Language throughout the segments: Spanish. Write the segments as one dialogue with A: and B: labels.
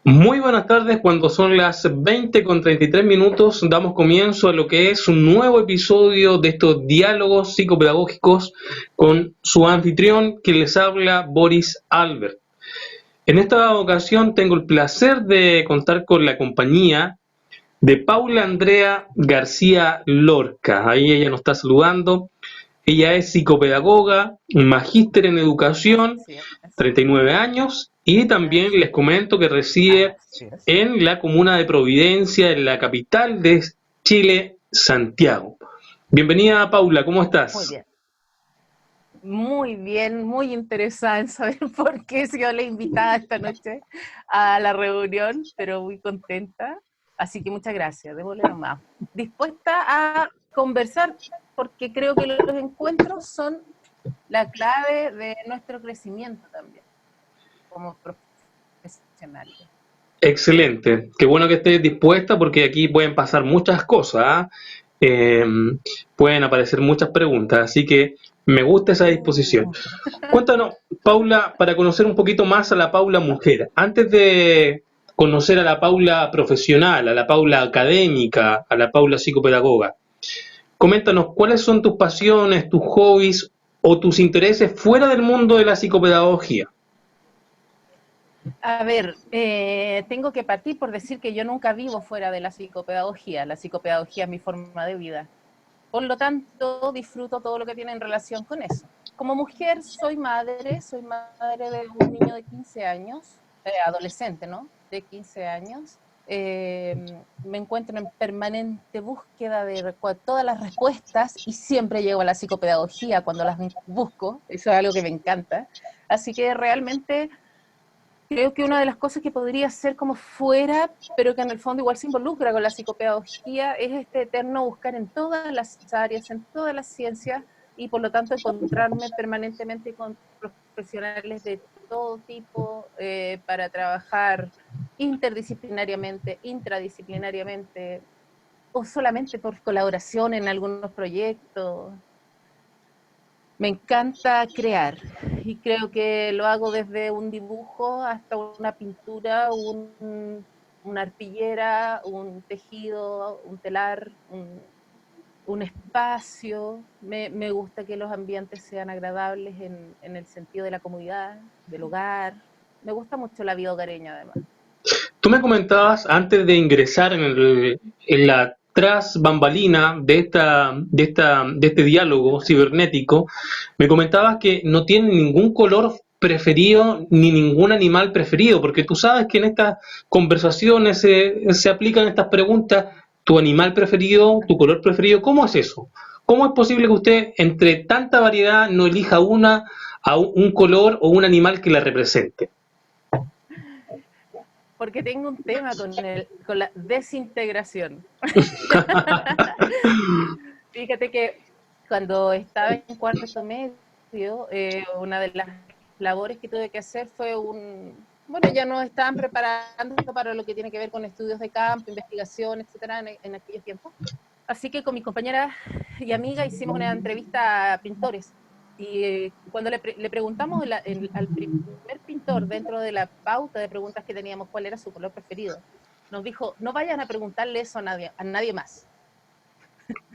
A: Muy buenas tardes, cuando son las 20:33 damos comienzo a lo que es un nuevo episodio de estos diálogos psicopedagógicos con su anfitrión que les habla, Boris Albert. En esta ocasión tengo el placer de contar con la compañía de Paula Andrea García Lorca. Ahí ella nos está saludando. Ella es psicopedagoga, magíster en educación,
B: Así es,
A: 39 años, y también les
B: así,
A: comento que reside
B: así es.
A: en la comuna de Providencia, en la capital de Chile, Santiago. Bienvenida, Paula, ¿cómo
B: Muy
A: estás?
B: bien. Muy bien, muy interesada en saber por qué he sido la invitada esta noche a la reunión, pero muy contenta. Así que muchas gracias, démosle nomás. Dispuesta a conversar porque creo que los encuentros son la clave de nuestro crecimiento también como profesionales.
A: Excelente, qué bueno que estés dispuesta porque aquí pueden pasar muchas cosas, ¿ah? Eh, Pueden aparecer muchas preguntas, así que me gusta esa disposición.
B: Uh,
A: Cuéntanos, Paula, para conocer un poquito más a la Paula mujer, antes de conocer a la Paula profesional, a la Paula académica, a la Paula psicopedagoga, coméntanos cuáles son tus pasiones, tus hobbies o tus intereses fuera del mundo de la psicopedagogía.
B: A ver, tengo que partir por decir que yo nunca vivo fuera de la psicopedagogía. La psicopedagogía es mi forma de vida. Por lo tanto, disfruto todo lo que tiene en relación con eso. Como mujer, soy madre de un niño de 15 años, adolescente, ¿no? De 15 años. Me encuentro en permanente búsqueda de todas las respuestas y siempre llego a la psicopedagogía cuando las busco. Eso es algo que me encanta. Así que realmente creo que una de las cosas que podría ser como fuera, pero que en el fondo igual se involucra con la psicopedagogía, es este eterno buscar en todas las áreas, en todas las ciencias, y por lo tanto encontrarme permanentemente con profesionales de todo tipo para trabajar interdisciplinariamente, intradisciplinariamente, o solamente por colaboración en algunos proyectos. Me encanta crear y creo que lo hago desde un dibujo hasta una pintura, una arpillera, un tejido, un telar, un espacio. Me gusta que los ambientes sean agradables en el sentido de la comodidad, del hogar. Me gusta mucho la vida hogareña además.
A: Tú me comentabas antes de ingresar en la tras bambalina de este diálogo cibernético, me comentabas que no tiene ningún color preferido ni ningún animal preferido, porque tú sabes que en estas conversaciones se aplican estas preguntas, tu animal preferido, tu color preferido, ¿cómo es eso? ¿Cómo es posible que usted entre tanta variedad no elija a un color o un animal que la represente?
B: Porque tengo un tema con la desintegración. Fíjate que cuando estaba en cuarto medio, una de las labores que tuve que hacer fue bueno, ya nos estaban preparando para lo que tiene que ver con estudios de campo, investigación, etcétera, en aquellos tiempos. Así que con mi compañera y amiga hicimos una entrevista a pintores. Y cuando le preguntamos al primer pintor, dentro de la pauta de preguntas que teníamos, cuál era su color preferido, nos dijo, no vayan a preguntarle eso a nadie más.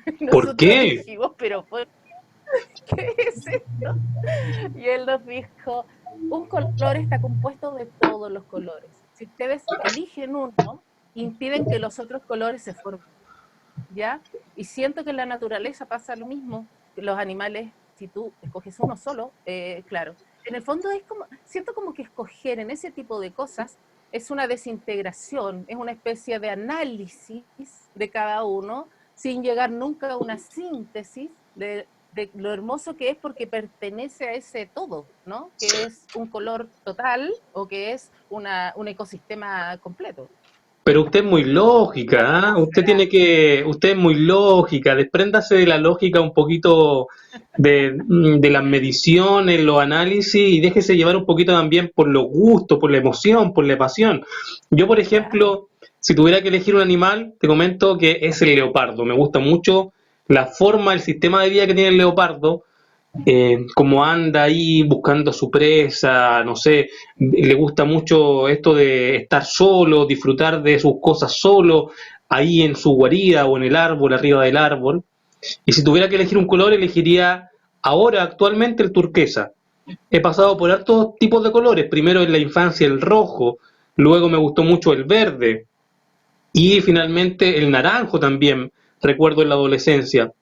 A: ¿Por
B: Nosotros
A: qué?
B: dijimos, pero ¿qué es esto? Y él nos dijo, un color está compuesto de todos los colores. Si ustedes eligen uno, impiden que los otros colores se formen, ¿ya? Y siento que en la naturaleza pasa lo mismo. Los animales, si tú escoges uno solo, claro. En el fondo es como, siento como que escoger en ese tipo de cosas es una desintegración, es una especie de análisis de cada uno, sin llegar nunca a una síntesis de lo hermoso que es porque pertenece a ese todo, ¿no? Que es un color total o que es un ecosistema completo.
A: Pero usted es muy lógica, ¿ah? Usted es muy lógica, despréndase de la lógica un poquito de las mediciones, los análisis y déjese llevar un poquito también por los gustos, por la emoción, por la pasión. Yo, por
B: Ya,
A: ejemplo, si tuviera que elegir un animal, te comento que es el leopardo. Me gusta mucho la forma, el sistema de vida que tiene el leopardo. como anda ahí buscando su presa, no sé, le gusta mucho esto de estar solo, disfrutar de sus cosas solo, ahí en su guarida o en el árbol, arriba del árbol. Y si tuviera que elegir un color, elegiría ahora, actualmente, el turquesa. He pasado por hartos tipos de colores. Primero en la infancia el rojo, luego me gustó mucho el verde y finalmente el naranjo también, recuerdo en la adolescencia.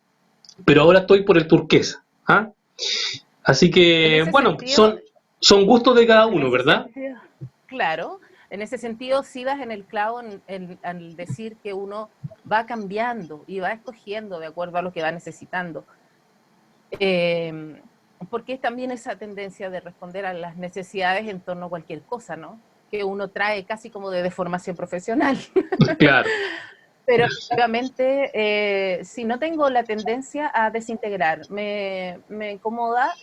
A: Pero ahora estoy por el turquesa. ¿Ah? Así
B: En
A: que,
B: ese
A: bueno,
B: sentido,
A: son gustos de cada
B: en
A: uno,
B: ese
A: ¿verdad?
B: sentido, claro, en ese sentido sí das en el clavo al decir que uno va cambiando y va escogiendo de acuerdo a lo que va necesitando. Eh, Porque es también esa tendencia de responder a las necesidades en torno a cualquier cosa, ¿no? Que uno trae casi como de deformación profesional.
A: Claro.
B: Pero efectivamente, si no tengo la tendencia a desintegrar, me incomoda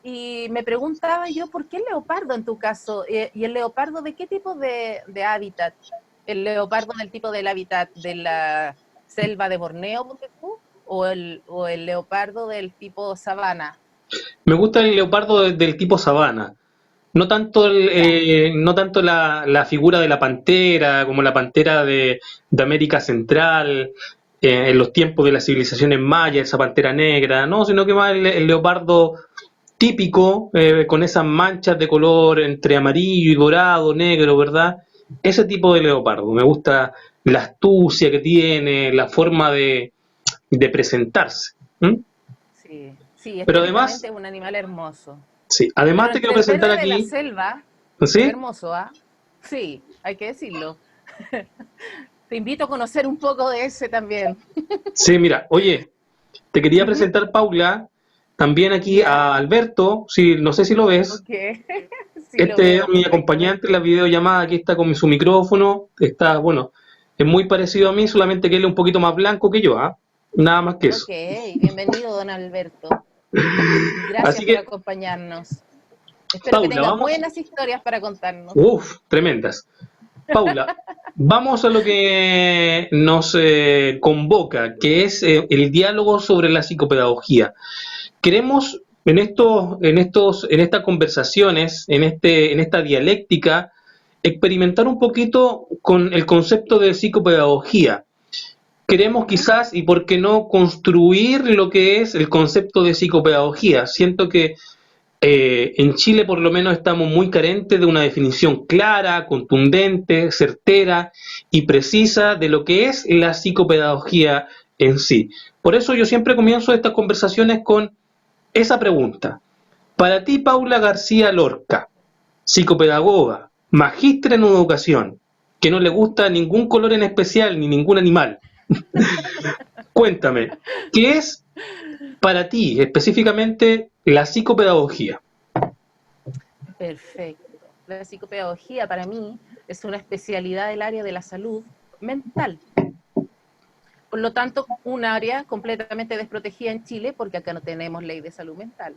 B: y me preguntaba yo, ¿por qué el leopardo en tu caso? ¿Y el leopardo de qué tipo de hábitat? ¿El leopardo del tipo del hábitat de la selva de Borneo, ponte tú? O el leopardo del tipo sabana?
A: Me gusta el leopardo del tipo sabana. No tanto,
B: Ya,
A: no tanto la figura de la pantera, como la pantera de América Central, en los tiempos de las civilizaciones mayas, esa pantera negra, no, sino que más el leopardo típico, con esas manchas de color entre amarillo y dorado, negro, ¿verdad? Ese tipo de leopardo. Me gusta la astucia que tiene, la forma de presentarse. ¿M?
B: sí, sí,
A: Pero además,
B: estéticamente es un animal hermoso.
A: sí, además
B: Pero
A: te
B: entre
A: quiero
B: el
A: presentar
B: verde de la
A: aquí,
B: selva, es
A: ¿sí?
B: hermoso, ¿ah? Sí, hay que decirlo. Te invito a conocer un poco de ese también.
A: Sí, mira, oye, te quería
B: Ujú.
A: presentar, Paula, también aquí
B: ¿Ya?
A: a Alberto, si, no sé si lo ves.
B: Ok. Sí, lo
A: Este es
B: veo
A: mi acompañante en la
B: perfectamente.
A: videollamada, aquí está con su micrófono, está, bueno, es muy parecido a mí, solamente que él es un poquito más blanco que yo, ¿ah? Nada más que eso.
B: Ok, bienvenido, don Alberto. Y
A: Así
B: gracias por
A: que,
B: acompañarnos. Espero que
A: Paula,
B: tenga
A: vamos,
B: buenas historias para contarnos.
A: tremendas. Paula, vamos a lo que nos convoca, que es el diálogo sobre la psicopedagogía. Queremos en estas conversaciones, en esta dialéctica, experimentar un poquito con el concepto de psicopedagogía. Queremos
B: Ujú.
A: quizás, y por qué no, construir lo que es el concepto de psicopedagogía. Siento que en Chile por lo menos estamos muy carentes de una definición clara, contundente, certera y precisa de lo que es la psicopedagogía en sí. Por eso yo siempre comienzo estas conversaciones con esa pregunta. Para ti, Paula García Lorca, psicopedagoga, magíster en educación, que no le gusta ningún color en especial ni ningún animal, cuéntame, ¿qué es para ti específicamente la psicopedagogía?
B: Perfecto. La psicopedagogía para mí es una especialidad del área de la salud mental. Por lo tanto, un área completamente desprotegida en Chile porque acá no tenemos ley de salud mental.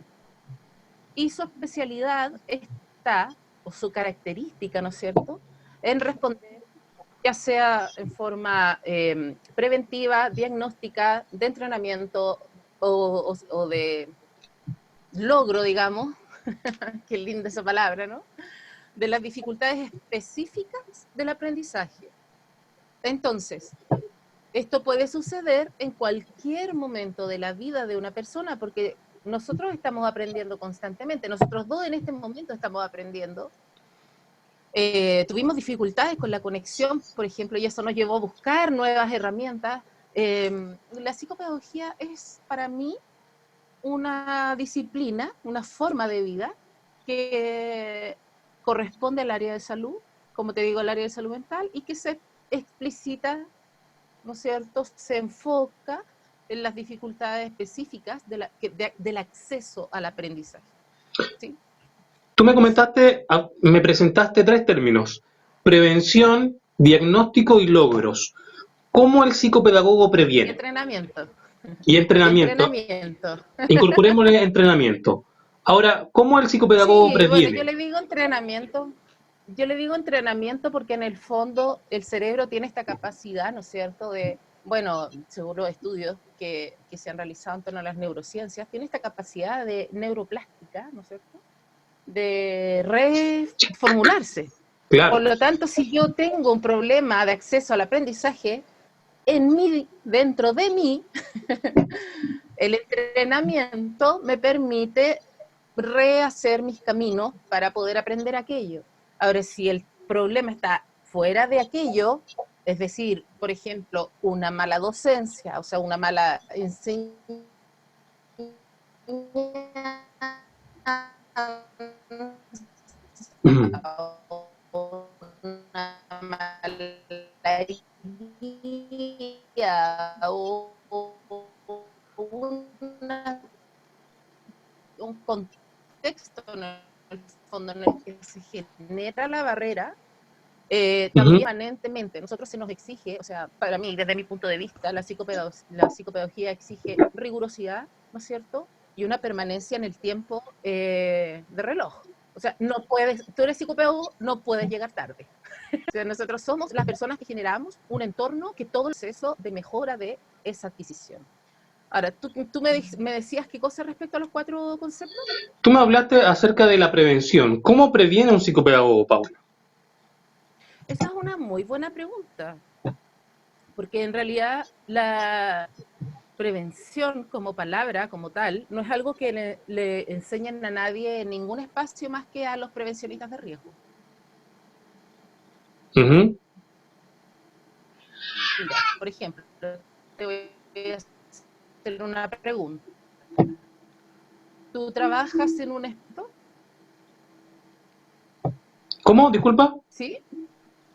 B: Y su especialidad está, o su característica, ¿no es cierto?, en responder ya sea en forma preventiva, diagnóstica, de entrenamiento o de logro, digamos, qué linda esa palabra, ¿no? De las dificultades específicas del aprendizaje. Entonces, esto puede suceder en cualquier momento de la vida de una persona porque nosotros estamos aprendiendo constantemente, nosotros dos en este momento estamos aprendiendo. Tuvimos dificultades con la conexión, por ejemplo, y eso nos llevó a buscar nuevas herramientas. La psicopedagogía es para mí una disciplina, una forma de vida que corresponde al área de salud, como te digo, al área de salud mental, y que se explicita, ¿no es cierto?, se enfoca en las dificultades específicas del acceso al aprendizaje. ¿Sí?
A: Tú me comentaste, me presentaste tres términos: prevención, diagnóstico y logros. ¿Cómo el psicopedagogo
B: Y
A: previene?
B: entrenamiento.
A: Y
B: Y
A: entrenamiento.
B: entrenamiento.
A: Incorporémosle entrenamiento. Ahora, ¿cómo el psicopedagogo
B: Sí, bueno,
A: previene?
B: yo le digo entrenamiento porque en el fondo el cerebro tiene esta capacidad, ¿no es cierto?, bueno, según los estudios que se han realizado en torno a las neurociencias, tiene esta capacidad de neuroplástica, ¿no es cierto?, de reformularse. Por
A: Claro.
B: lo tanto, si yo tengo un problema de acceso al aprendizaje, dentro de mí, el entrenamiento me permite rehacer mis caminos para poder aprender aquello. Ahora, si el problema está fuera de aquello, es decir, por ejemplo, una mala docencia, o sea, una mala enseñanza,
A: Ujú.
B: una mala guía o una un contexto en el fondo en el que se genera la barrera, también
A: Ujú.
B: permanentemente. Nosotros se nos exige, o sea, para mí, desde mi punto de vista, la psicopedagogía exige rigurosidad, ¿no es cierto? Y una permanencia en el tiempo de reloj. O sea, no puedes, tú eres psicopedagogo, no puedes llegar tarde. O sea, nosotros somos las personas que generamos un entorno que todo el proceso de mejora de esa adquisición. Ahora, tú me decías qué cosa respecto a los 4 conceptos.
A: Tú me hablaste acerca de la prevención. ¿Cómo previene un psicopedagogo, Paula?
B: Esa es una muy buena pregunta, porque en realidad la prevención como palabra, como tal, no es algo que le enseñen a nadie en ningún espacio más que a los prevencionistas de riesgo.
A: Ujú.
B: Mira, por ejemplo, te voy a hacer una pregunta. ¿Tú trabajas en un espacio?
A: ¿Cómo? Disculpa.
B: ¿Sí?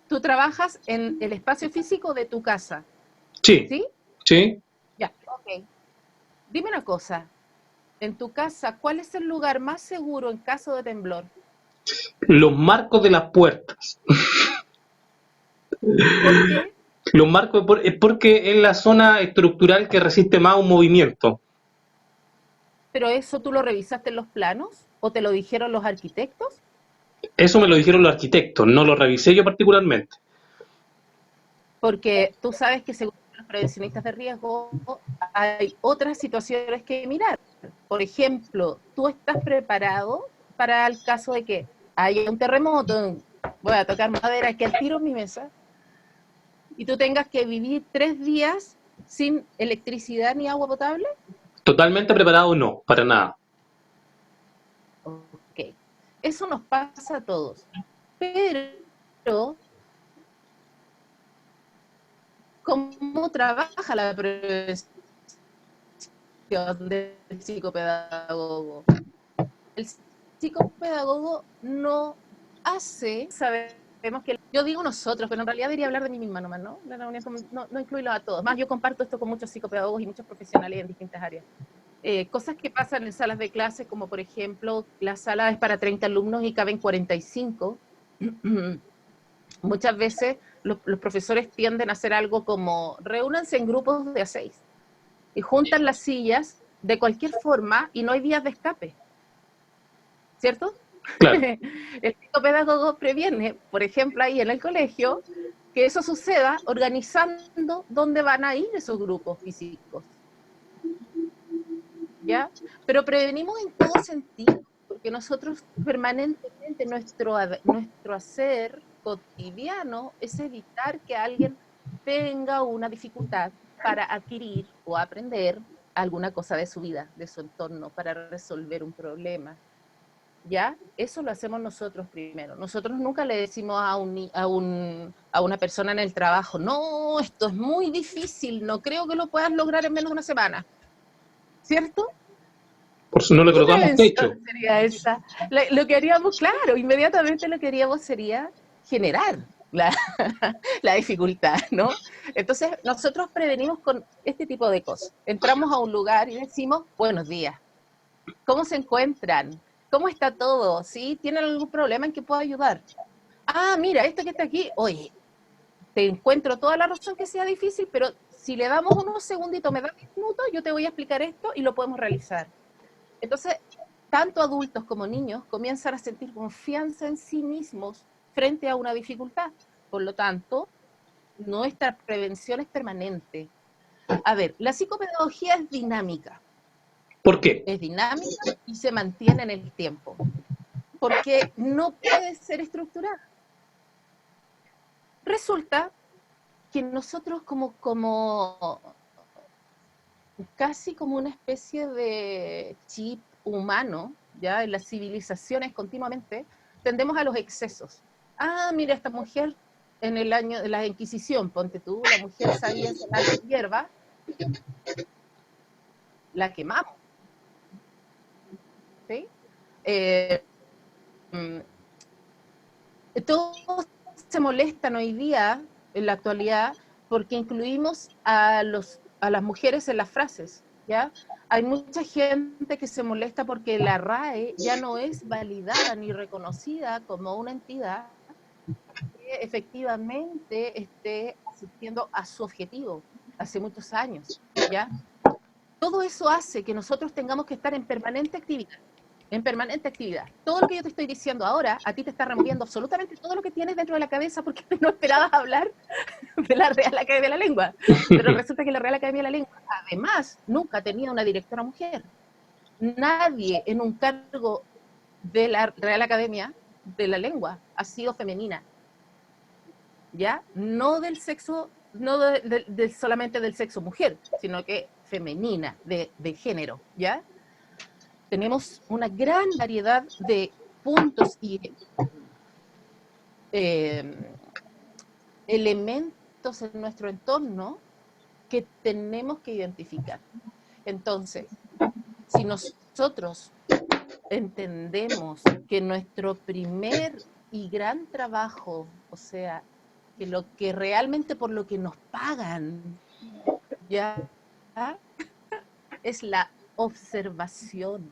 B: Tú trabajas en el espacio físico de tu casa,
A: Sí,
B: ¿sí?
A: sí.
B: Ya, ok. Dime una cosa, en tu casa, ¿cuál es el lugar más seguro en caso de temblor?
A: Los marcos de las puertas.
B: ¿Por qué?
A: Los marcos es porque es la zona estructural que resiste más un movimiento.
B: ¿Pero eso tú lo revisaste en los planos? ¿O te lo dijeron los arquitectos?
A: Eso me lo dijeron los arquitectos, no lo revisé yo particularmente.
B: Porque tú sabes que según los prevencionistas de riesgo hay otras situaciones que mirar. Por ejemplo, tú estás preparado para el caso de que haya un terremoto, voy a tocar madera que al tiro en mi mesa, y tú tengas que vivir 3 días sin electricidad ni agua potable.
A: Totalmente preparado, no, para nada.
B: Ok, eso nos pasa a todos. Pero, ¿cómo trabaja la prevención del psicopedagogo? El psicopedagogo no hace, sabemos que, yo digo nosotros, pero en realidad debería hablar de mí misma nomás, ¿no? La reunión no incluirlo a todos. Más, yo comparto esto con muchos psicopedagogos y muchos profesionales en distintas áreas. Cosas que pasan en salas de clase, como por ejemplo, la sala es para 30 alumnos y caben 45. Muchas veces los profesores tienden a hacer algo como reúnanse en grupos de a 6 y juntan las sillas de cualquier forma y no hay vías de escape, ¿cierto?
A: Claro,
B: El psicopedagogo previene, por ejemplo, ahí en el colegio, que eso suceda organizando dónde van a ir esos grupos físicos, ¿ya? Pero prevenimos en todo sentido, porque nosotros permanentemente nuestro hacer cotidiano es evitar que alguien tenga una dificultad para adquirir o aprender alguna cosa de su vida, de su entorno, para resolver un problema. ¿Ya? Eso lo hacemos nosotros primero. Nosotros nunca le decimos a una persona en el trabajo, no, esto es muy difícil, no creo que lo puedas lograr en menos de una semana, ¿cierto?
A: por eso no le
B: ¿Qué
A: colocamos
B: prevención
A: techo.
B: sería esa? Lo que haríamos, claro, inmediatamente lo que haríamos sería generar la dificultad, ¿no? Entonces, nosotros prevenimos con este tipo de cosas. Entramos a un lugar y decimos, buenos días, ¿cómo se encuentran? ¿Cómo está todo? ¿Sí? ¿Tienen algún problema en que pueda ayudar? Ah, mira, esto que está aquí, oye, te encuentro toda la razón que sea difícil, pero si le damos unos segunditos, me das 10 minutos, yo te voy a explicar esto y lo podemos realizar. Entonces, tanto adultos como niños comienzan a sentir confianza en sí mismos frente a una dificultad. Por lo tanto, nuestra prevención es permanente. A ver, la psicopedagogía es dinámica.
A: ¿Por qué?
B: Es dinámica y se mantiene en el tiempo. Porque no puede ser estructurada. Resulta que nosotros casi como una especie de chip humano, ya en las civilizaciones continuamente, tendemos a los excesos. Ah, mira, esta mujer en el año de la Inquisición, ponte tú, la mujer sabía sacar hierba, la quemamos. ¿Sí? Todos se molestan hoy día, en la actualidad, porque incluimos a las mujeres en las frases, ¿ya? Hay mucha gente que se molesta porque la RAE ya no es validada ni reconocida como una entidad que efectivamente esté asistiendo a su objetivo hace muchos años, ¿ya? Todo eso hace que nosotros tengamos que estar en permanente actividad. En permanente actividad. Todo lo que yo te estoy diciendo ahora, a ti te está removiendo absolutamente todo lo que tienes dentro de la cabeza porque no esperabas hablar de la Real Academia de la Lengua. Pero resulta que la Real Academia de la Lengua, además, nunca ha tenido una directora mujer. Nadie en un cargo de la Real Academia de la Lengua ha sido femenina. ¿Ya? No del sexo, no solamente del sexo mujer, sino que femenina, de género, ¿ya? Tenemos una gran variedad de puntos y elementos en nuestro entorno que tenemos que identificar. Entonces, si nosotros entendemos que nuestro primer y gran trabajo, o sea, que lo que realmente por lo que nos pagan, ya es la observación,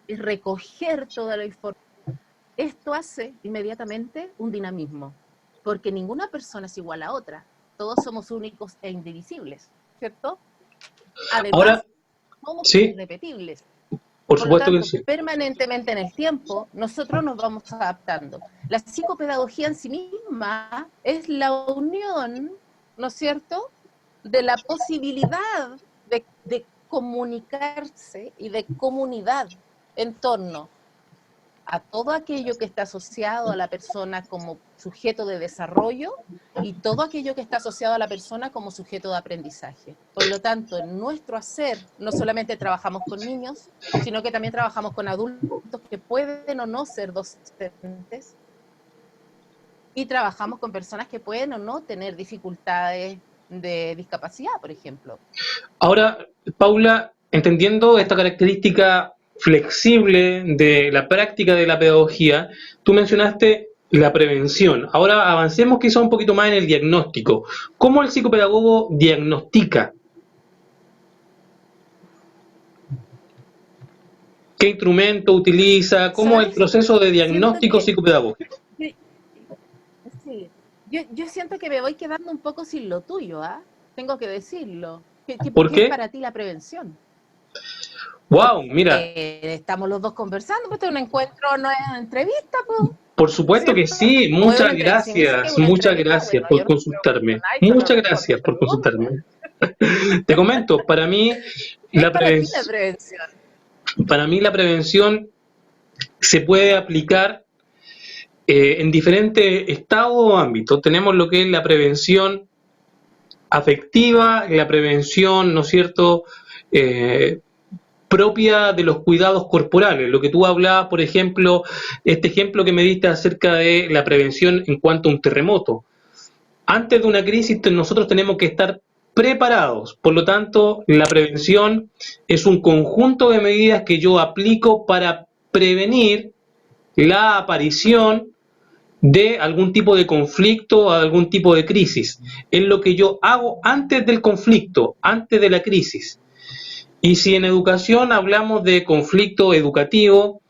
B: es recoger toda la información. Esto hace inmediatamente un dinamismo, porque ninguna persona es igual a otra, todos somos únicos e indivisibles, ¿cierto? Además,
A: Ahora,
B: somos
A: sí,
B: irrepetibles.
A: por
B: Por lo
A: supuesto
B: tanto,
A: que sí.
B: permanentemente en el tiempo, nosotros nos vamos adaptando. La psicopedagogía en sí misma es la unión, ¿no es cierto?, de la posibilidad de comunicarse y de comunidad en torno a todo aquello que está asociado a la persona como sujeto de desarrollo y todo aquello que está asociado a la persona como sujeto de aprendizaje. Por lo tanto, en nuestro hacer no solamente trabajamos con niños, sino que también trabajamos con adultos que pueden o no ser docentes y trabajamos con personas que pueden o no tener dificultades de discapacidad, por ejemplo.
A: Ahora, Paula, entendiendo esta característica flexible de la práctica de la pedagogía, tú mencionaste la prevención. Ahora avancemos quizá un poquito más en el diagnóstico. ¿Cómo el psicopedagogo diagnostica? ¿Qué instrumento utiliza? ¿Cómo es el
B: ¿Sabes?
A: proceso de
B: Siento
A: diagnóstico
B: que
A: psicopedagógico?
B: sí, yo siento que me voy quedando un poco sin lo tuyo, ¿ah? Tengo que decirlo.
A: ¿Por
B: ¿Qué es
A: qué?
B: para ti la prevención?
A: Wow, mira,
B: Porque estamos los dos conversando, pues esto es un encuentro, no es una entrevista, pues,
A: por
B: ¿no es
A: supuesto que
B: cierto?
A: sí.
B: O es una entrevista. Si me dice que es una
A: Muchas
B: entrevista,
A: gracias
B: bueno,
A: por
B: yo no me preocupo
A: consultarme.
B: nada y solo
A: Muchas
B: respondo
A: gracias por
B: preguntas.
A: consultarme. Te comento,
B: ¿Qué es para ti la prevención?
A: para mí la prevención se puede aplicar en diferentes estados o ámbitos. Tenemos lo que es la prevención afectiva, la prevención, ¿no es cierto?, propia de los cuidados corporales. Lo que tú hablabas, por ejemplo, este ejemplo que me diste acerca de la prevención en cuanto a un terremoto. Antes de una crisis nosotros tenemos que estar preparados. Por lo tanto, la prevención es un conjunto de medidas que yo aplico para prevenir la aparición de algún tipo de conflicto o algún tipo de crisis. Es lo que yo hago antes del conflicto, antes de la crisis. Y si en educación hablamos de conflicto educativo,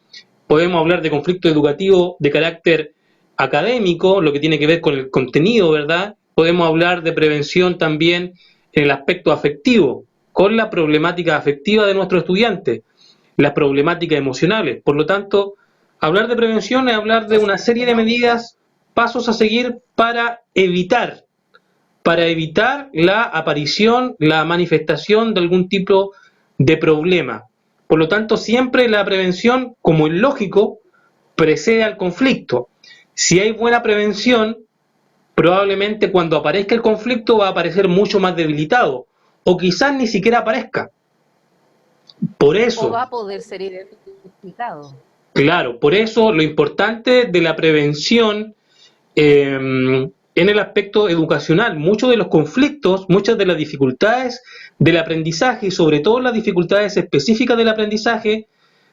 A: podemos hablar de conflicto educativo de carácter académico, lo que tiene que ver con el contenido, ¿verdad? Podemos hablar de prevención también en el aspecto afectivo, con la problemática afectiva de nuestros estudiantes, las problemáticas emocionales. Por lo tanto, hablar de prevención es hablar de una serie de
B: Socioeconómica.
A: medidas, pasos a seguir para para evitar la aparición, la manifestación de algún tipo de problema. Por lo tanto, siempre la prevención, como es lógico, precede al conflicto. Si hay buena prevención, probablemente cuando aparezca el conflicto va a aparecer mucho más debilitado, o quizás ni siquiera aparezca. Por
B: O va
A: eso,
B: a poder ser identificado.
A: claro, por eso lo importante de la prevención en el aspecto educacional, muchos de los conflictos, muchas de las dificultades del aprendizaje y sobre todo las dificultades específicas del aprendizaje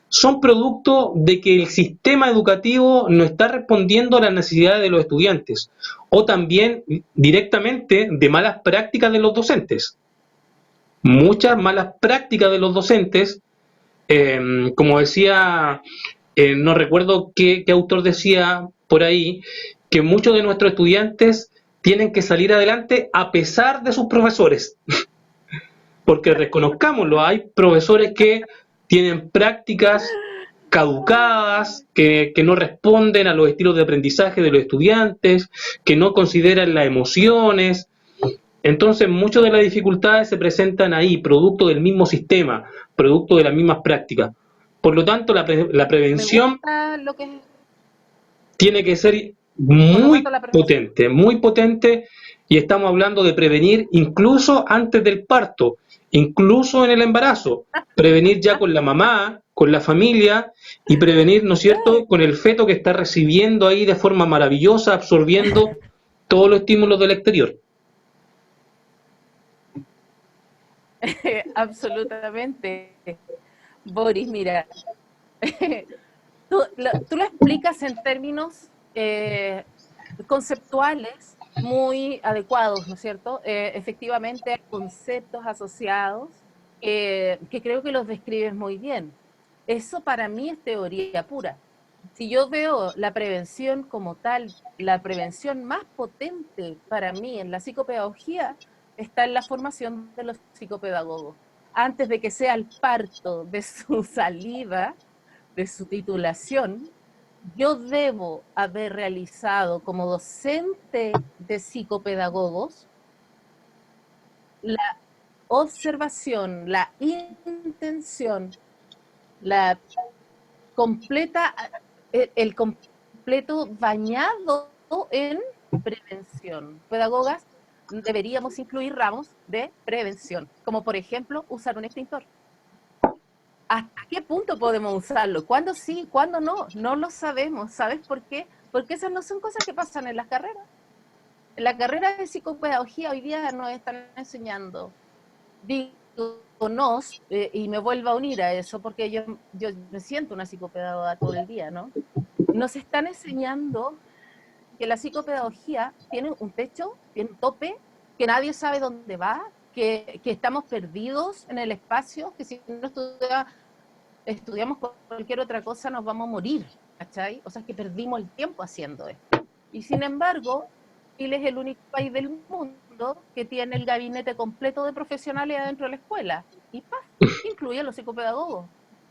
A: son producto de que el sistema educativo no está respondiendo a las necesidades de los estudiantes o también directamente de malas prácticas de los docentes. Muchas malas prácticas de los docentes, como decía, no recuerdo qué autor decía por ahí, que muchos de nuestros estudiantes tienen que salir adelante a pesar de sus profesores. Porque reconozcámoslo, hay profesores que tienen prácticas caducadas, que no responden a los estilos de aprendizaje de los estudiantes, que no consideran las emociones. Entonces, muchas de las dificultades se presentan ahí, producto del mismo sistema, producto de las mismas prácticas. Por lo tanto, la
B: Me
A: prevención
B: gusta lo que,
A: tiene que ser
B: por lo tanto, la prevención.
A: muy potente, y estamos hablando de prevenir incluso antes del parto, incluso en el embarazo, prevenir ya con la mamá, con la familia, y prevenir, ¿no es cierto?, con el feto que está recibiendo ahí de forma maravillosa, absorbiendo todos los estímulos del exterior.
B: Absolutamente. Boris, mira, tú lo explicas en términos conceptuales muy adecuados, ¿no es cierto? Efectivamente, hay conceptos asociados que creo que los describes muy bien. Eso para mí es teoría pura. Si yo veo la prevención como tal, la prevención más potente para mí en la psicopedagogía está en la formación de los psicopedagogos. Antes de que sea el parto de su salida, de su titulación, yo debo haber realizado como docente de psicopedagogos la observación, la intención, la completa, el completo bañado en prevención. Pedagogas deberíamos incluir ramos de prevención, como por ejemplo usar un extintor. ¿Hasta qué punto podemos usarlo? ¿Cuándo sí? ¿Cuándo no? No lo sabemos. ¿Sabes por qué? Porque esas no son cosas que pasan en las carreras. En la carrera de psicopedagogía hoy día nos están enseñando, digo nos, y me vuelvo a unir a eso porque yo me siento una psicopedagoga todo el día, ¿no? Nos están enseñando que la psicopedagogía tiene un techo, tiene un tope, que nadie sabe dónde va, que estamos perdidos en el espacio, que si no estudiamos cualquier otra cosa nos vamos a morir, ¿cachai? O sea, que perdimos el tiempo haciendo esto. Y sin embargo, Chile es el único país del mundo que tiene el gabinete completo de profesionales adentro de la escuela. Y ¡paf! Incluye a los psicopedagogos.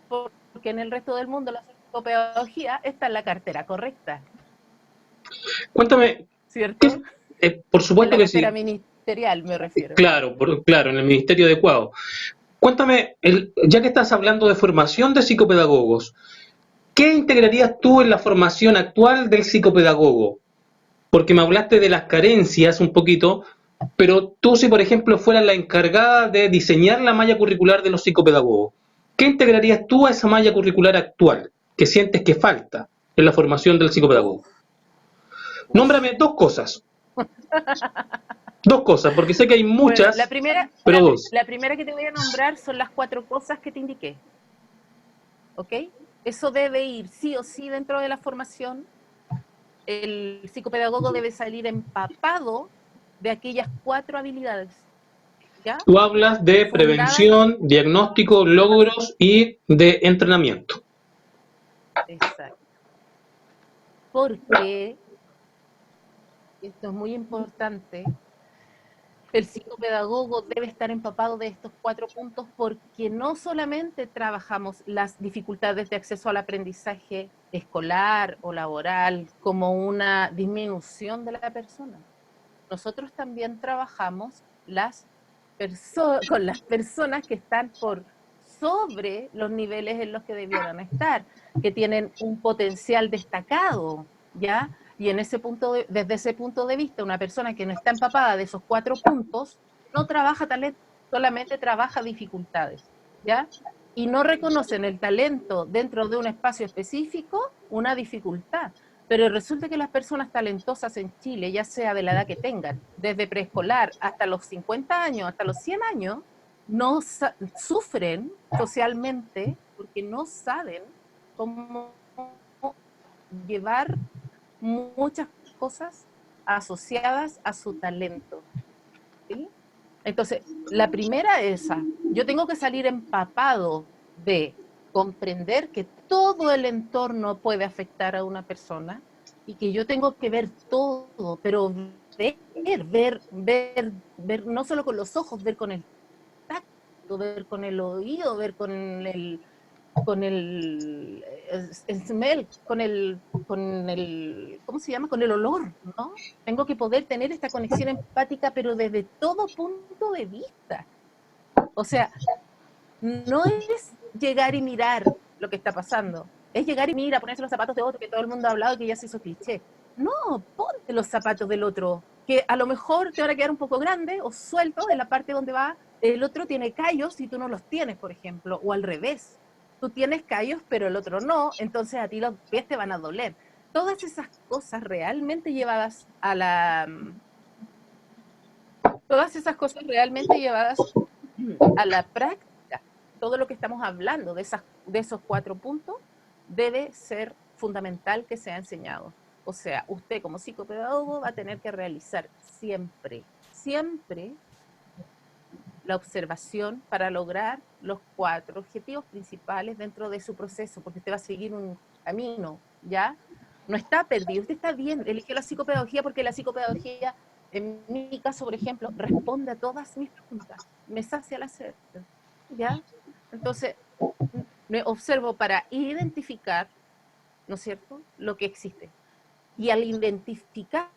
B: Porque en el resto del mundo la psicopedagogía está en la cartera correcta,
A: Cuéntame,
B: ¿cierto?
A: por
B: En
A: supuesto
B: la
A: que
B: cartera
A: sí,
B: ministerial me refiero.
A: claro, claro, en el ministerio adecuado. Cuéntame, ya que estás hablando de formación de psicopedagogos, ¿qué integrarías tú en la formación actual del psicopedagogo? Porque me hablaste de las carencias un poquito, pero tú si por ejemplo fueras la encargada de diseñar la malla curricular de los psicopedagogos, ¿qué integrarías tú a esa malla curricular actual que sientes que falta en la formación del
B: Uf,
A: psicopedagogo?
B: uf.
A: Nómbrame dos cosas, porque sé que hay
B: Bueno,
A: muchas, pero dos.
B: la primera que te voy a nombrar son las 4 cosas que te indiqué, ¿ok? Eso debe ir sí o sí dentro de la formación. El psicopedagogo debe salir empapado de aquellas 4 habilidades, ¿ya?
A: Tú hablas de
B: Fundadas en
A: prevención, diagnóstico, logros y de entrenamiento.
B: exacto. Porque, esto es muy importante, el psicopedagogo debe estar empapado de estos 4 puntos porque no solamente trabajamos las dificultades de acceso al aprendizaje escolar o laboral como una disminución de la persona. nosotros también trabajamos con las personas que están por sobre los niveles en los que debieran estar, que tienen un potencial destacado, ¿ya? Y desde ese punto de vista, una persona que no está empapada de esos 4 puntos, no trabaja talento, solamente trabaja dificultades, ¿ya? Y no reconocen el talento dentro de un espacio específico, una dificultad. Pero resulta que las personas talentosas en Chile, ya sea de la edad que tengan, desde preescolar hasta los 50 años, hasta los 100 años, no sufren socialmente porque no saben cómo llevar muchas cosas asociadas a su talento, ¿sí? Entonces, la primera es esa. Yo tengo que salir empapado de comprender que todo el entorno puede afectar a una persona y que yo tengo que ver todo, pero ver, no solo con los ojos, ver con el tacto, ver con el oído, ver con el smell, ¿cómo se llama? Con el olor, ¿no? Tengo que poder tener esta conexión empática, pero desde todo punto de vista. O sea, no es llegar y mirar lo que está pasando, es llegar y mirar, ponerse los zapatos de otro, que todo el mundo ha hablado y que ya se hizo cliché. No, ponte los zapatos del otro, que a lo mejor te van a quedar un poco grande o suelto en la parte donde va, el otro tiene callos y tú no los tienes, por ejemplo, o al revés. Tú tienes callos, pero el otro no, entonces a ti los pies te van a doler. Todas esas cosas realmente llevadas a la práctica, todo lo que estamos hablando de esos 4 puntos, debe ser fundamental que sea enseñado. O sea, usted como psicopedagogo va a tener que realizar siempre la observación para lograr los 4 objetivos principales dentro de su proceso, porque usted va a seguir un camino, ¿ya? No está perdido, usted está bien, eligió la psicopedagogía porque la psicopedagogía, en mi caso, por ejemplo, responde a todas mis preguntas, me sacia la sed, ¿ya? Entonces, me observo para identificar, ¿no es cierto?, lo que existe. Y al identificar,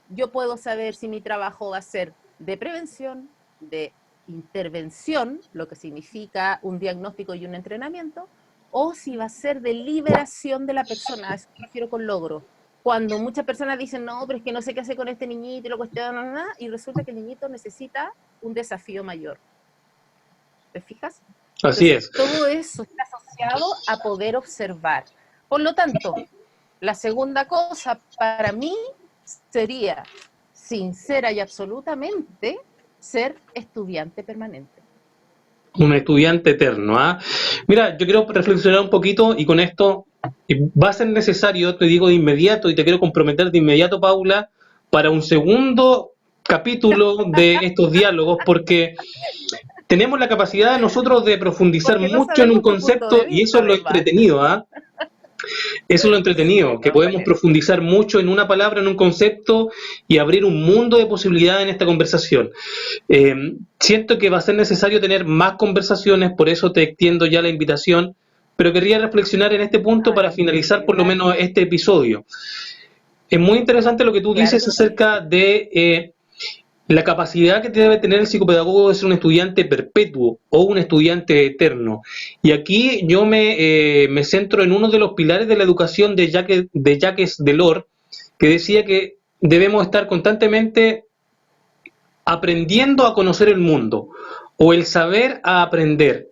B: yo puedo saber si mi trabajo va a ser de prevención, de intervención, lo que significa un diagnóstico y un entrenamiento, o si va a ser de liberación de la persona. A eso me refiero con logro. Cuando muchas personas dicen, no, pero es que no sé qué hacer con este niñito y lo cuestionan, y resulta que el niñito necesita un desafío mayor. ¿Te fijas?
A: Así
B: Entonces,
A: es.
B: todo eso está asociado a poder observar. Por lo tanto, la segunda cosa para mí sería, sincera y absolutamente, ser estudiante permanente.
A: Un estudiante eterno, ¿ah? Mira, yo quiero reflexionar un poquito y con esto va a ser necesario, te digo de inmediato y te quiero comprometer de inmediato, Paula, para un segundo capítulo de estos diálogos, porque tenemos la capacidad nosotros de profundizar
B: Porque no
A: mucho en un
B: sabemos tu punto
A: concepto
B: de
A: y eso
B: vista,
A: es lo
B: además.
A: entretenido, ¿ah? Eso es lo
B: Sí,
A: entretenido, que
B: no,
A: podemos
B: buenísimo.
A: profundizar mucho en una palabra, en un concepto y abrir un mundo de posibilidades en esta conversación. Siento que va a ser necesario tener más conversaciones, por eso te extiendo ya la invitación, pero querría reflexionar en este punto para
B: Ay,
A: finalizar por lo menos
B: gracias.
A: este episodio. Es muy interesante lo que tú
B: Claro
A: dices
B: que sí.
A: acerca de la capacidad que debe tener el psicopedagogo de ser un estudiante perpetuo o un estudiante eterno. Y aquí yo me centro en uno de los pilares de la educación de Jacques Delors, que decía que debemos estar constantemente aprendiendo a conocer el mundo o el saber a aprender,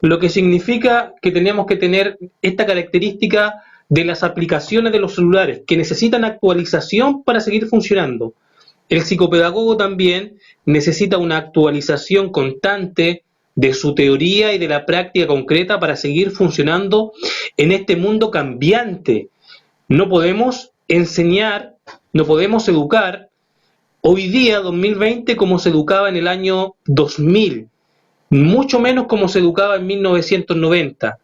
A: lo que significa que tenemos que tener esta característica de las aplicaciones de los celulares que necesitan actualización para seguir funcionando. El psicopedagogo también necesita una actualización constante de su teoría y de la práctica concreta para seguir funcionando en este mundo cambiante. No podemos enseñar, no podemos educar hoy día, 2020, como se educaba en el año 2000, mucho menos como se educaba en 1990.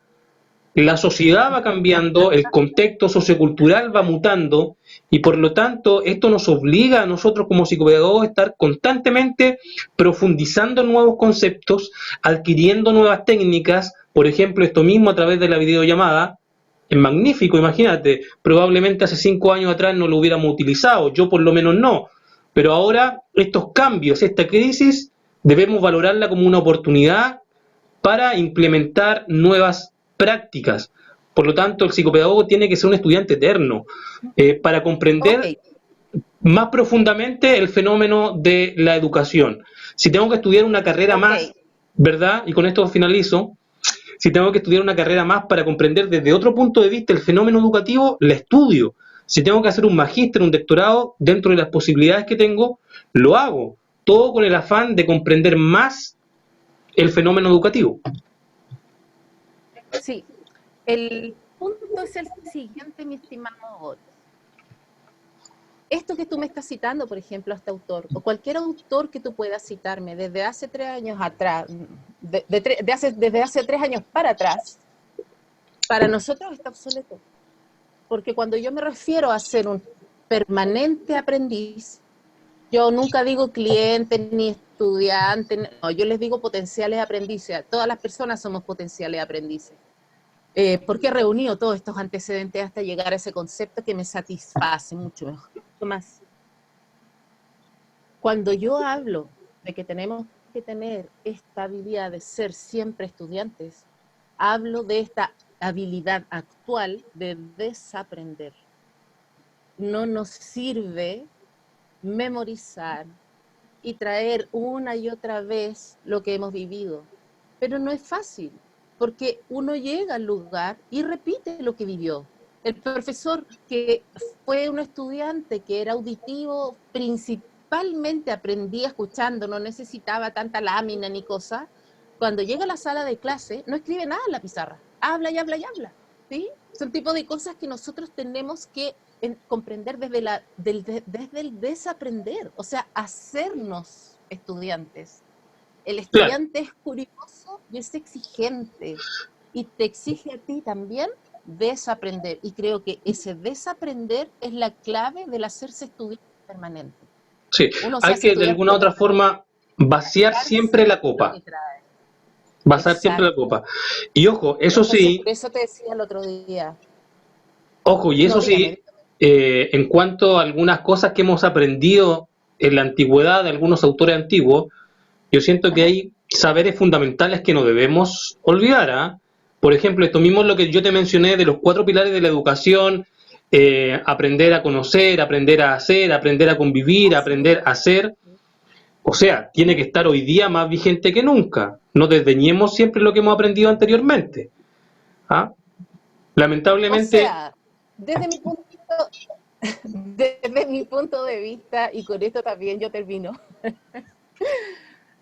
A: La sociedad va cambiando, el contexto sociocultural va mutando y por lo tanto esto nos obliga a nosotros como psicopedagogos a estar constantemente profundizando en nuevos conceptos, adquiriendo nuevas técnicas, por ejemplo esto mismo a través de la videollamada. Es magnífico, imagínate, probablemente hace 5 años atrás no lo hubiéramos utilizado, yo por lo menos no, Pero ahora estos cambios, esta crisis, debemos valorarla como una oportunidad para implementar nuevas prácticas. Por lo tanto, el psicopedagogo tiene que ser un estudiante eterno para
B: Ok,
A: comprender más profundamente el fenómeno de la educación. Si tengo que estudiar una carrera
B: ok,
A: más, ¿verdad? Y con esto finalizo. Si tengo que estudiar una carrera más para comprender desde otro punto de vista el fenómeno educativo, la estudio. Si tengo que hacer un magíster, un doctorado, dentro de las posibilidades que tengo, lo hago. Todo con el afán de comprender más el fenómeno educativo.
B: sí. El punto es el siguiente, mi estimado Boris. Esto que tú me estás citando, por ejemplo, a este autor, o cualquier autor que tú puedas citarme desde hace 3 años atrás, desde hace 3 años para atrás, para nosotros está obsoleto. Porque cuando yo me refiero a ser un permanente aprendiz, yo nunca digo cliente ni estudiante, no, yo les digo potenciales aprendices. Todas las personas somos potenciales aprendices. Porque he reunido todos estos antecedentes hasta llegar a ese concepto que me satisface mucho mejor, mucho más. Cuando yo hablo de que tenemos que tener esta habilidad de ser siempre estudiantes, hablo de esta habilidad actual de desaprender. No nos sirve memorizar y traer una y otra vez lo que hemos vivido. Pero no es fácil, porque uno llega al lugar y repite lo que vivió. El profesor que fue un estudiante que era auditivo, principalmente aprendía escuchando, no necesitaba tanta lámina ni cosa, cuando llega a la sala de clase no escribe nada en la pizarra, habla y habla y habla. ¿Sí? Son tipo de cosas que nosotros tenemos que comprender desde el desaprender, o sea, hacernos estudiantes. El
A: Claro,
B: estudiante es curioso y es exigente y te exige a ti también desaprender. Y creo que ese desaprender es la clave del hacerse estudiante permanente.
A: sí.
B: Uno se
A: Hay
B: hace
A: que de
B: estudiante
A: alguna otra forma vaciar siempre
B: permanente
A: la
B: lo
A: copa.
B: que trae.
A: Vaciar siempre la
B: Exacto.
A: copa. Y ojo, eso
B: Entonces,
A: sí,
B: por eso te decía el otro día.
A: ojo, y eso
B: No, dígame,
A: sí,
B: dígame.
A: en cuanto a algunas cosas que hemos aprendido en la antigüedad de algunos autores antiguos, yo siento que
B: Ajá.
A: hay saberes fundamentales que no debemos olvidar. ¿Ah? Por ejemplo, esto mismo es lo que yo te mencioné de los 4 pilares de la educación, aprender a conocer, aprender a hacer, aprender a convivir,
B: Así
A: aprender a ser.
B: es.
A: O sea, tiene que estar hoy día más vigente que nunca. No desdeñemos siempre lo que hemos aprendido anteriormente. ¿Ah?
B: O
A: Lamentablemente,
B: sea, desde mi punto, desde mi punto de vista, y con esto también yo termino,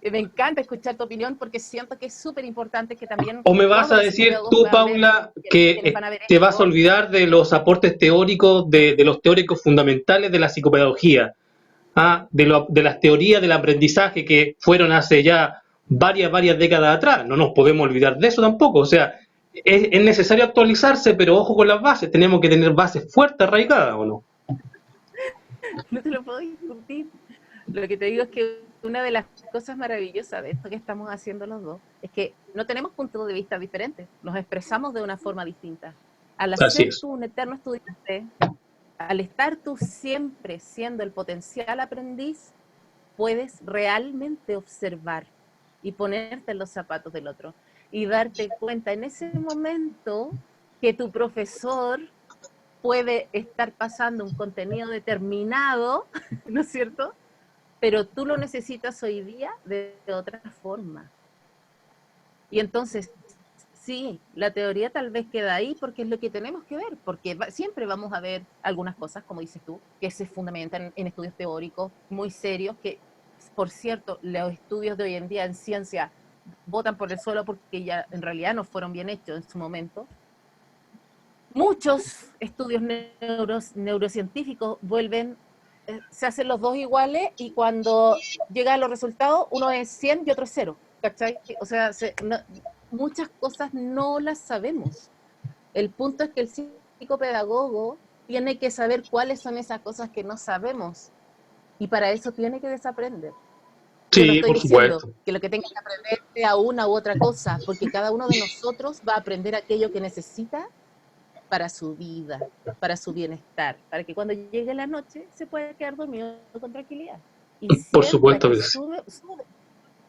B: me encanta escuchar tu opinión porque siento que es súper importante que también
A: ¿o me vas
B: todos
A: a
B: los
A: decir
B: psicopedagogos
A: tú,
B: puedan ver,
A: Paula, que
B: quienes van a ver
A: te vas a
B: esto.
A: olvidar de los aportes teóricos, de los teóricos fundamentales de la psicopedagogía? ¿Ah? De las teorías del aprendizaje que fueron hace ya varias décadas atrás. No nos podemos olvidar de eso tampoco. O sea, es necesario actualizarse, pero ojo con las bases. Tenemos que tener bases fuertes, arraigadas, ¿o no?
B: No te lo puedo discutir. Lo que te digo es que una de las cosas maravillosas de esto que estamos haciendo los dos es que no tenemos puntos de vista diferentes, nos expresamos de una forma distinta. Al
A: Así
B: hacer
A: es.
B: tú un eterno estudiante, al estar tú siempre siendo el potencial aprendiz, puedes realmente observar y ponerte en los zapatos del otro y darte cuenta en ese momento que tu profesor puede estar pasando un contenido determinado, ¿no es cierto? Pero tú lo necesitas hoy día de otra forma. Y entonces, sí, la teoría tal vez queda ahí porque es lo que tenemos que ver, porque siempre vamos a ver algunas cosas, como dices tú, que se fundamentan en estudios teóricos muy serios, que, por cierto, los estudios de hoy en día en ciencia botan por el suelo porque ya en realidad no fueron bien hechos en su momento. Muchos estudios neurocientíficos vuelven, se hacen los dos iguales y cuando llegan a los resultados, uno es 100 y otro es 0. ¿Cachai? O sea, muchas cosas no las sabemos. El punto es que el psicopedagogo tiene que saber cuáles son esas cosas que no sabemos y para eso tiene que desaprender. Yo no
A: Sí,
B: estoy
A: por
B: diciendo
A: supuesto.
B: que lo que tenga que aprender sea una u otra cosa, porque cada uno de nosotros va a aprender aquello que necesita para su vida, para su bienestar, para que cuando llegue la noche se pueda quedar dormido con tranquilidad y
A: Por
B: sienta
A: supuesto
B: que
A: que sí.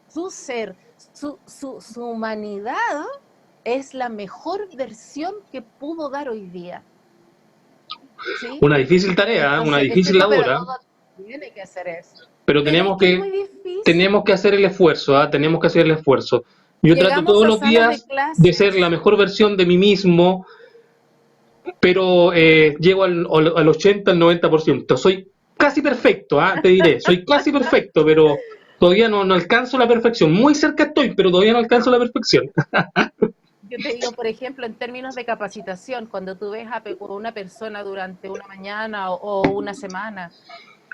B: su ser, su humanidad es la mejor versión que pudo dar hoy día, ¿sí?
A: Una difícil tarea, ¿eh? Una
B: Entonces, el
A: difícil labor, ¿eh?
B: psicopedagogo tiene que hacer eso.
A: Pero
B: Pero es que es muy difícil.
A: tenemos que hacer el esfuerzo, ¿ah? Tenemos que hacer el esfuerzo. Yo trato
B: Llegamos
A: todos
B: a
A: los
B: salas de
A: días de ser la
B: clases.
A: mejor versión de mí mismo, pero llego al 80, al 90%. Soy casi perfecto, ¿ah? Te diré, soy casi perfecto, pero todavía no alcanzo la perfección. Muy cerca estoy, pero todavía no alcanzo la perfección.
B: Yo te digo, por ejemplo, en términos de capacitación, cuando tú ves a una persona durante una mañana o una semana,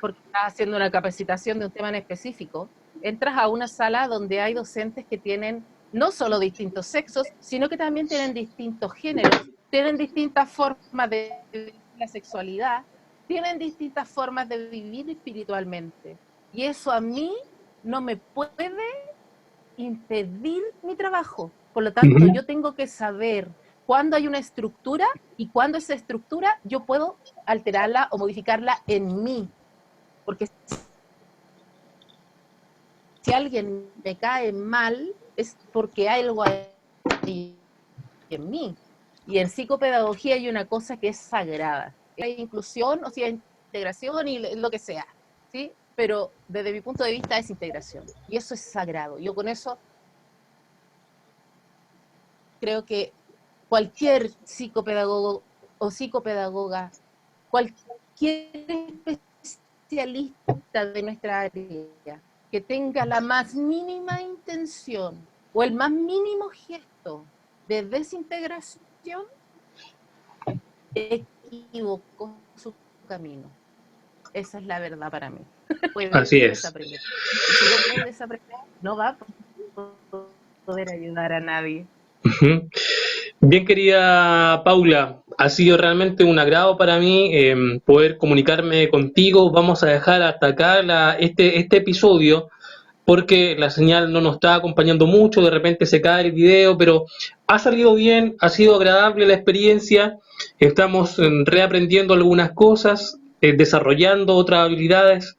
B: porque está haciendo una capacitación de un tema en específico, entras a una sala donde hay docentes que tienen no solo distintos sexos, sino que también tienen distintos géneros, tienen distintas formas de vivir la sexualidad, tienen distintas formas de vivir espiritualmente. Y eso a mí no me puede impedir mi trabajo. Por lo tanto,
A: Ujú.
B: yo tengo que saber cuándo hay una estructura y cuándo esa estructura yo puedo alterarla o modificarla en mí. Porque si alguien me cae mal, es porque hay algo ahí en mí. Y en psicopedagogía hay una cosa que es sagrada. La inclusión, o sea, integración y lo que sea, ¿sí? Pero desde mi punto de vista es integración. Y eso es sagrado. Yo con eso creo que cualquier psicopedagogo o psicopedagoga, cualquier especialista de nuestra área que tenga la más mínima intención o el más mínimo gesto de desintegración, equivocó su camino. Esa es la verdad para mí. Puede
A: Así es.
B: desaprender. Y si no puede desaprender, no va a poder ayudar a nadie.
A: Ujú. Bien, querida Paula, ha sido realmente un agrado para mí poder comunicarme contigo. Vamos a dejar hasta acá este episodio porque la señal no nos está acompañando mucho, de repente se cae el video, pero ha salido bien, ha sido agradable la experiencia, estamos reaprendiendo algunas cosas, desarrollando otras habilidades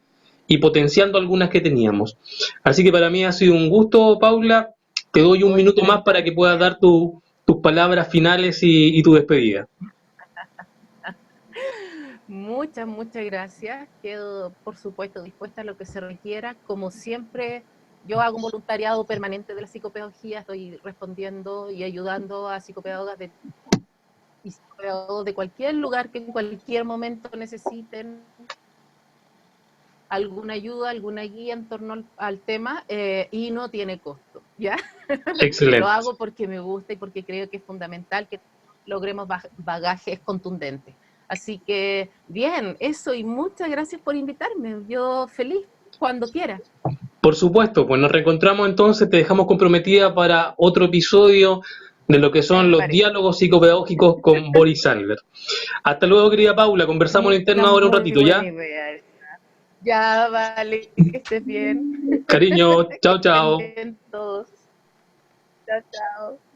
A: y potenciando algunas que teníamos. Así que para mí ha sido un gusto, Paula. Te doy un minuto más para que puedas dar tus palabras finales y tu despedida.
B: Muchas gracias. Quedo, por supuesto, dispuesta a lo que se requiera. Como siempre, yo hago un voluntariado permanente de la psicopedagogía, estoy respondiendo y ayudando a psicopedagogas y psicopedagogos de cualquier lugar que en cualquier momento necesiten alguna ayuda, alguna guía en torno al tema y no tiene costo, ¿ya? Lo
A: Excelente.
B: hago porque me gusta y porque creo que es fundamental que logremos bagajes contundentes. Así que, bien, eso y muchas gracias por invitarme. Yo feliz cuando quiera.
A: Por supuesto, pues nos reencontramos entonces, te dejamos comprometida para otro episodio de lo que son
B: Me
A: los
B: parece.
A: diálogos psicopedagógicos con Boris Salver. Hasta luego, querida Paula, conversamos en
B: Una
A: interno ahora un
B: muy
A: ratito,
B: buena
A: ¿ya?
B: idea. Ya, vale, que estés bien.
A: Cariño, chao,
B: Estén
A: chao.
B: bien todos. Chao, chao.